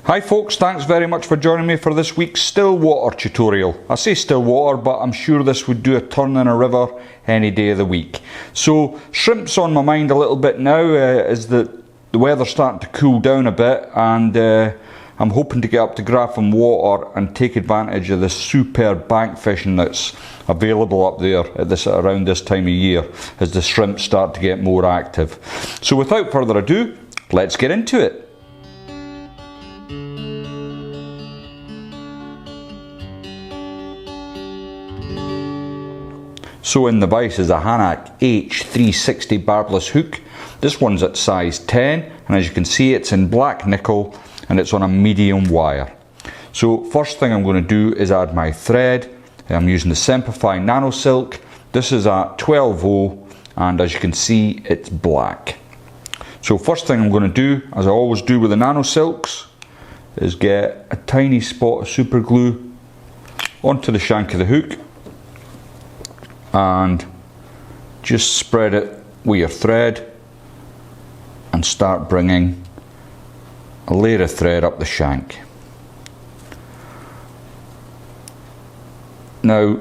Hi folks, thanks very much for joining me for this week's Stillwater tutorial. I say Stillwater, but I'm sure this would do a turn in a river any day of the week. So shrimp's on my mind a little bit now as the weather's starting to cool down a bit, and I'm hoping to get up to Grafham Water and take advantage of the superb bank fishing that's available up there at around this time of year as the shrimp start to get more active. So without further ado, let's get into it. So in the vise is a Hanak H360 barbless hook. This one's at size 10, and as you can see it's in black nickel and it's on a medium wire. So first thing I'm going to do is add my thread. I'm using the Semperfli Nano silk. This is at 12/0 and as you can see it's black. So first thing I'm going to do, as I always do with the nano silks, is get a tiny spot of super glue onto the shank of the hook and just spread it with your thread and start bringing a layer of thread up the shank. Now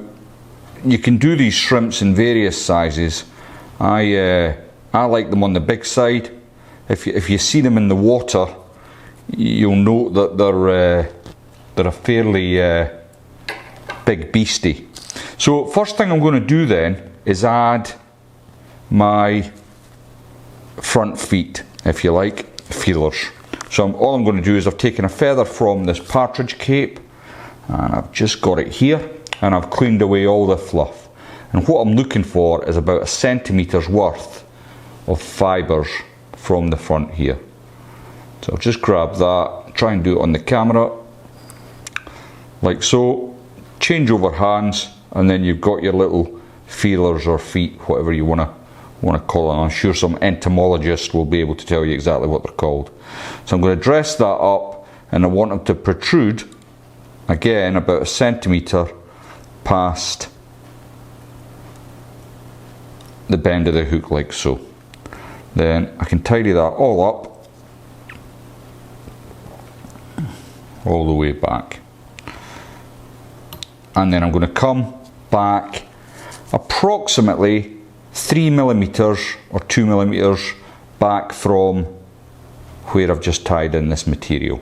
you can do these shrimps in various sizes. I like them on the big side. If you see them in the water, you'll note that they're a fairly big beastie. So first thing I'm going to do then is add my front feet, if you like, feelers. So all I'm going to do is I've taken a feather from this partridge cape and I've just got it here and I've cleaned away all the fluff. And what I'm looking for is about 1 centimetre's worth of fibres from the front here. So I'll just grab that, try and do it on the camera, like so, change over hands, and then you've got your little feelers or feet, whatever you want to call them. I'm sure some entomologists will be able to tell you exactly what they're called. So I'm going to dress that up, and I want them to protrude again about 1 centimetre past the bend of the hook, like so. Then I can tidy that all up all the way back, and then I'm going to come back approximately 3 millimeters or 2 millimeters back from where I've just tied in this material.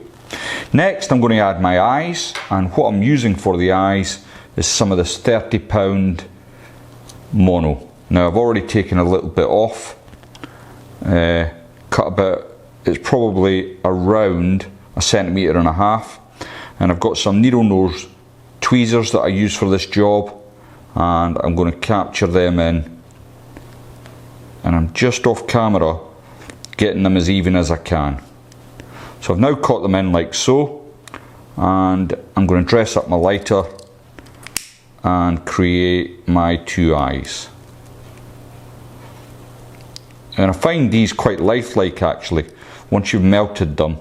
Next I'm going to add my eyes, and what I'm using for the eyes is some of this 30-pound mono. Now I've already taken a little bit off, cut about, it's probably around 1.5 centimetres, and I've got some needle nose tweezers that I use for this job, and I'm going to capture them in, and I'm just off camera getting them as even as I can. So I've now cut them in like so, and I'm going to dress up my lighter and create my 2 eyes. And I find these quite lifelike actually once you've melted them.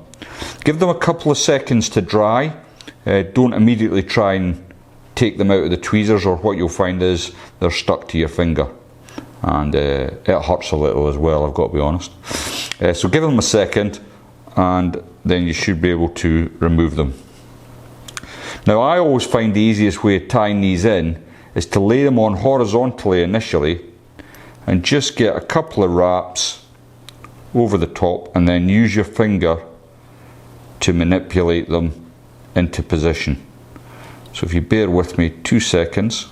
Give them a couple of seconds to dry. Don't immediately try and take them out of the tweezers, or what you'll find is they're stuck to your finger, and it hurts a little as well, I've got to be honest. So give them a second and then you should be able to remove them. Now I always find the easiest way of tying these in is to lay them on horizontally initially and just get a couple of wraps over the top, and then use your finger to manipulate them into position. So if you bear with me 2 seconds.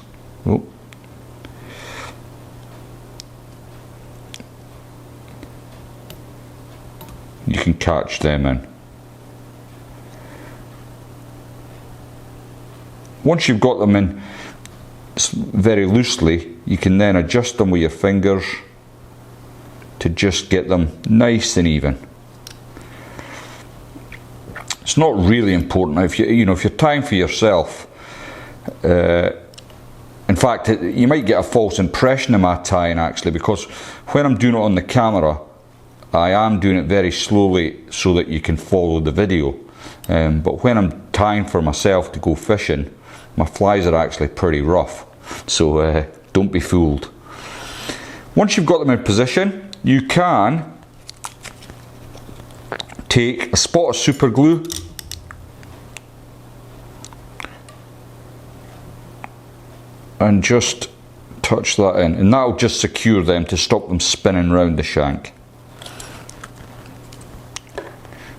Oh. You can catch them in. Once you've got them in very loosely, you can then adjust them with your fingers to just get them nice and even. It's not really important if you're tying for yourself. In fact, you might get a false impression of my tying actually, because when I'm doing it on the camera, I am doing it very slowly so that you can follow the video. But when I'm tying for myself to go fishing, my flies are actually pretty rough. So don't be fooled. Once you've got them in position, you can take a spot of super glue and just touch that in, and that'll just secure them to stop them spinning round the shank.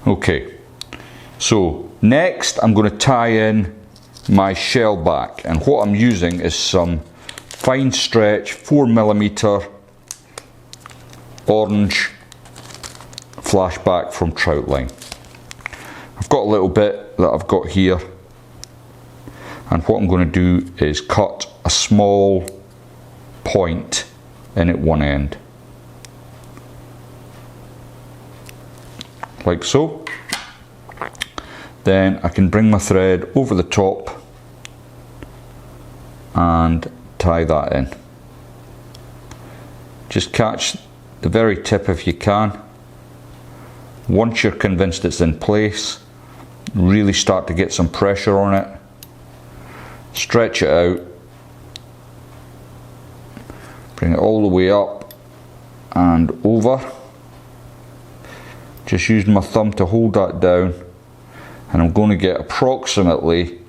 Okay, so next I'm going to tie in my shell back, and what I'm using is some fine stretch 4mm orange flashback from Troutline. I've got a little bit that I've got here, and what I'm going to do is cut a small point in at one end, like so. Then I can bring my thread over the top and tie that in. Just catch the very tip if you can. Once you're convinced it's in place, really start to get some pressure on it. Stretch it out. Bring it all the way up and over. Just using my thumb to hold that down, and I'm going to get approximately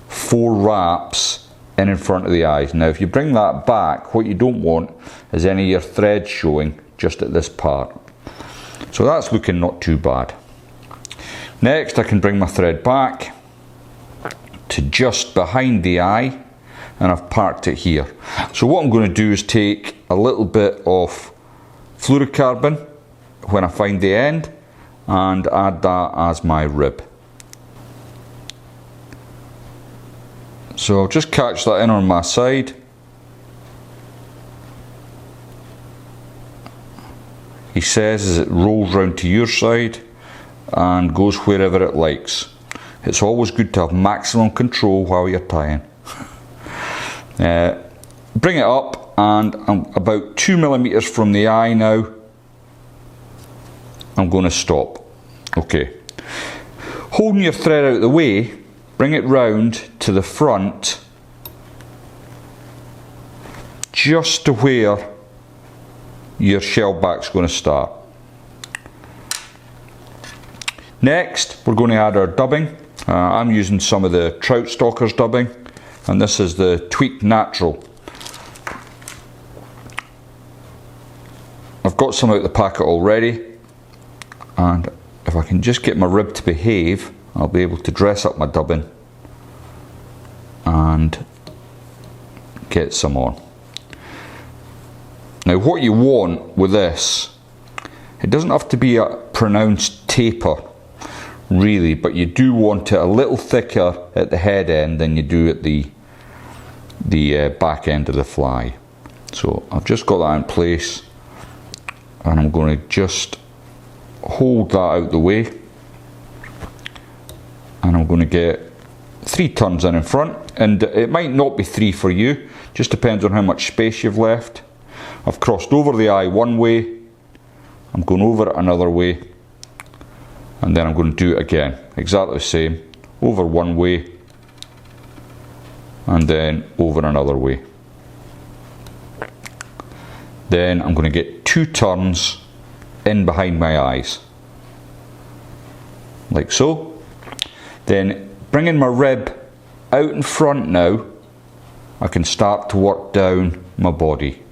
4 wraps in front of the eyes. Now if you bring that back, what you don't want is any of your thread showing just at this part. So that's looking not too bad. Next I can bring my thread back to just behind the eye, and I've parked it here. So what I'm going to do is take a little bit of Fluro Carbon when I find the end and add that as my rib. So I'll just catch that in on my side. He says as it rolls round to your side and goes wherever it likes. It's always good to have maximum control while you're tying. Bring it up, and I'm about 2mm from the eye now. I'm going to stop. Okay. Holding your thread out of the way, bring it round to the front, just to where your shell back's going to start. Next, we're going to add our dubbing. I'm using some of the Trout Stalkers dubbing, and this is the Tweaked Natural. I've got some out of the packet already, and if I can just get my rib to behave, I'll be able to dress up my dubbing and get some on. Now what you want with this, it doesn't have to be a pronounced taper really, but you do want it a little thicker at the head end than you do at the back end of the fly. So I've just got that in place, and I'm going to just hold that out the way, and I'm going to get 3 turns in front, and it might not be 3 for you, just depends on how much space you've left. I've crossed over the eye one way, I'm going over it another way, and then I'm going to do it again, exactly the same, over one way and then over another way. Then I'm going to get 2 turns in behind my eyes, like so. Then bringing my rib out in front now, I can start to work down my body.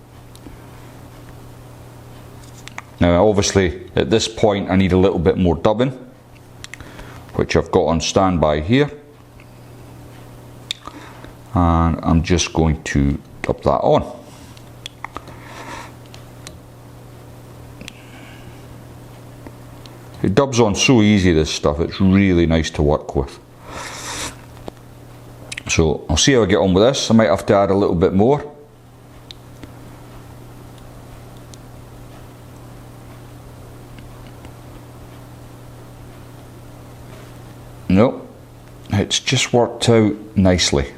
Now obviously at this point I need a little bit more dubbing, which I've got on standby here, and I'm just going to dub that on. It dubs on so easy, this stuff, it's really nice to work with. So I'll see how I get on with this. I might have to add a little bit more. No, it's just worked out nicely.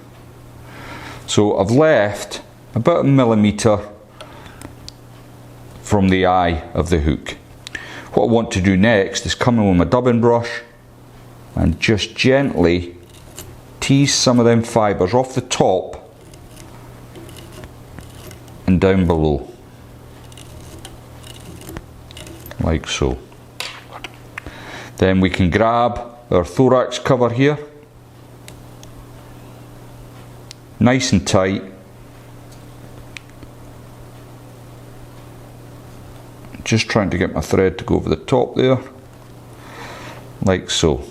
So I've left about 1mm from the eye of the hook. What I want to do next is come in with my dubbing brush and just gently tease some of them fibres off the top and down below, like so. Then we can grab our thorax cover here, nice and tight, just trying to get my thread to go over the top there, like so.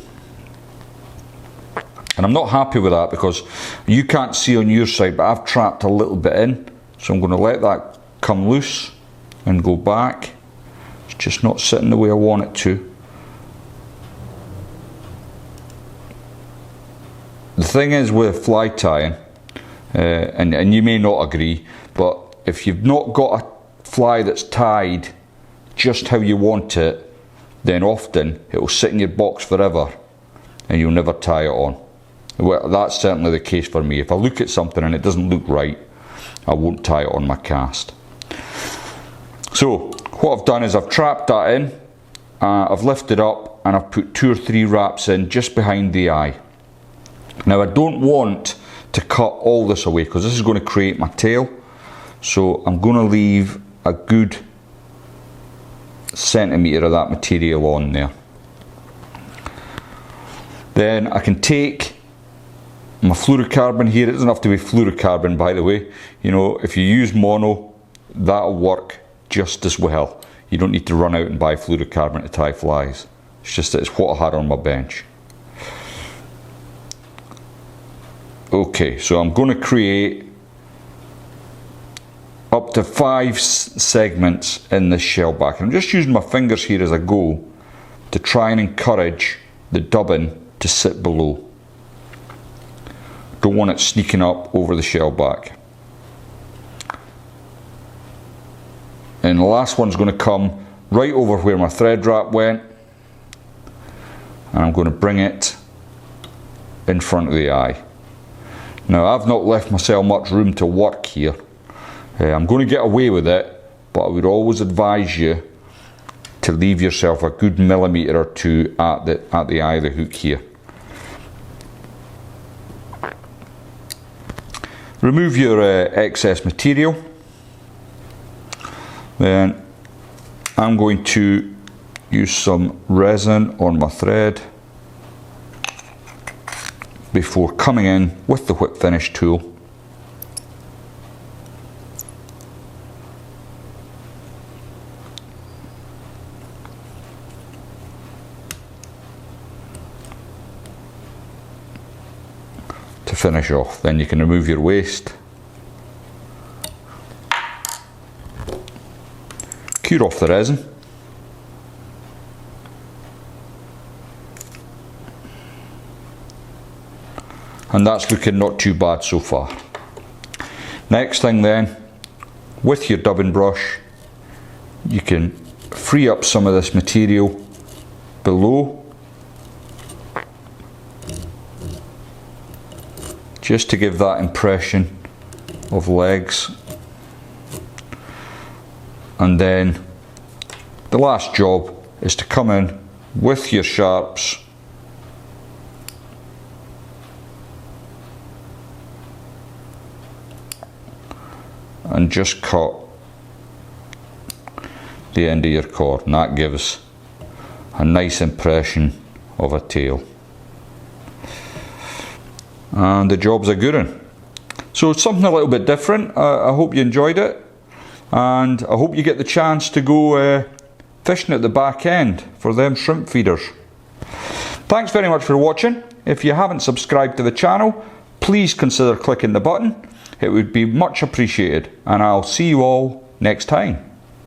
And I'm not happy with that because you can't see on your side, but I've trapped a little bit in, so I'm going to let that come loose and go back. It's just not sitting the way I want it to. The thing is with fly tying, and you may not agree, but if you've not got a fly that's tied just how you want it, then often it will sit in your box forever and you'll never tie it on. Well, that's certainly the case for me. If I look at something and it doesn't look right, I won't tie it on my cast. So what I've done is I've trapped that in, I've lifted up and I've put 2 or 3 wraps in just behind the eye. Now I don't want to cut all this away because this is going to create my tail, so I'm going to leave a good centimetre of that material on there. Then I can take my Fluro Carbon here. It doesn't have to be Fluro Carbon, by the way. You know, if you use mono, that'll work just as well. You don't need to run out and buy Fluro Carbon to tie flies. It's just that it's what I had on my bench. Okay, so I'm going to create up to 5 segments in this shell back. I'm just using my fingers here as I go to try and encourage the dubbing to sit below. Don't want it sneaking up over the shell back. And the last one's going to come right over where my thread wrap went, and I'm going to bring it in front of the eye. Now I've not left myself much room to work here. I'm going to get away with it, but I would always advise you to leave yourself a good millimetre or 2 at the eye of the hook here. Remove your excess material. Then I'm going to use some resin on my thread before coming in with the whip finish tool. To finish off. Then you can remove your waste, cure off the resin, and that's looking not too bad so far. Next thing then, with your dubbing brush, you can free up some of this material below, just to give that impression of legs. And then the last job is to come in with your sharps and just cut the end of your cord, and that gives a nice impression of a tail. And the job's a good one. So it's something a little bit different. I hope you enjoyed it, and I hope you get the chance to go fishing at the back end for them shrimp feeders. Thanks very much for watching. If you haven't subscribed to the channel, please consider clicking the button. It would be much appreciated, and I'll see you all next time.